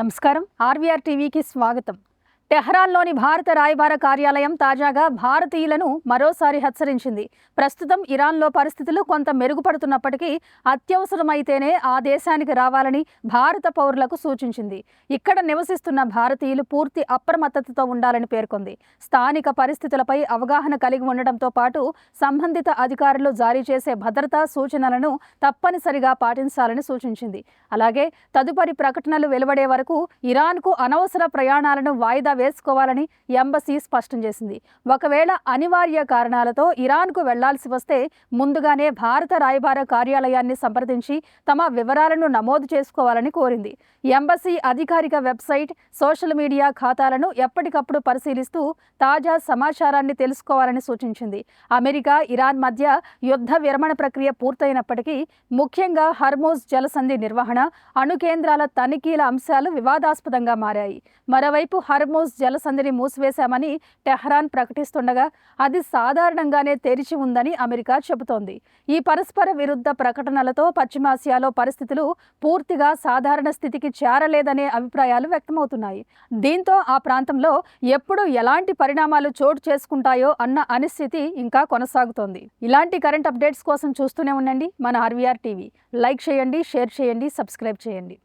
నమస్కారం. ఆర్వీఆర్ టీవీకి స్వాగతం. టెహ్రాన్లోని భారత రాయబార కార్యాలయం తాజాగా భారతీయులను మరోసారి హెచ్చరించింది. ప్రస్తుతం ఇరాన్లో పరిస్థితులు కొంత మెరుగుపడుతున్నప్పటికీ అత్యవసరమైతేనే ఆ దేశానికి రావాలని భారత పౌరులకు సూచించింది. ఇక్కడ నివసిస్తున్న భారతీయులు పూర్తి అప్రమత్తతతో ఉండాలని పేర్కొంది. స్థానిక పరిస్థితులపై అవగాహన కలిగి ఉండడంతో పాటు సంబంధిత అధికారులు జారీ చేసే భద్రతా సూచనలను తప్పనిసరిగా పాటించాలని సూచించింది. అలాగే తదుపరి ప్రకటనలు వెలువడే వరకు ఇరాన్కు అనవసర ప్రయాణాలను వాయిదా వేసుకోవాలని ఎంబసీ స్పష్టం చేసింది. ఒకవేళ అనివార్య కారణాలతో ఇరాన్కు వెళ్లాల్సి వస్తే ముందుగానే భారత రాయబార కార్యాలయాన్ని సంప్రదించి తమ వివరాలను నమోదు చేసుకోవాలని కోరింది. ఎంబసీ అధికారిక వెబ్సైట్, సోషల్ మీడియా ఖాతాలను ఎప్పటికప్పుడు పరిశీలిస్తూ తాజా సమాచారాన్ని తెలుసుకోవాలని సూచించింది. అమెరికా, ఇరాన్ మధ్య యుద్ధ విరమణ ప్రక్రియ పూర్తయినప్పటికీ ముఖ్యంగా హర్మూజ్ జలసంధి నిర్వహణ, అణు కేంద్రాల తనిఖీల అంశాలు వివాదాస్పదంగా మారాయి. మరోవైపు హర్మూజ్ జలసంధిని మూసివేశామని టెహ్రాన్ ప్రకటిస్తుండగా అది సాధారణంగానే తెరిచి ఉందని అమెరికా చెబుతోంది. ఈ పరస్పర విరుద్ధ ప్రకటనలతో పశ్చిమాసియాలో పరిస్థితులు పూర్తిగా సాధారణ స్థితికి చేరలేదనే అభిప్రాయాలు వ్యక్తమవుతున్నాయి. దీంతో ఆ ప్రాంతంలో ఎప్పుడు ఎలాంటి పరిణామాలు చోటు చేసుకుంటాయో అన్న అనిశ్చితి ఇంకా కొనసాగుతోంది. ఇలాంటి కరెంట్ అప్డేట్స్ కోసం చూస్తూనే ఉండండి మన ఆర్వీఆర్ టీవీ. లైక్ చేయండి, షేర్ చేయండి, సబ్స్క్రైబ్ చేయండి.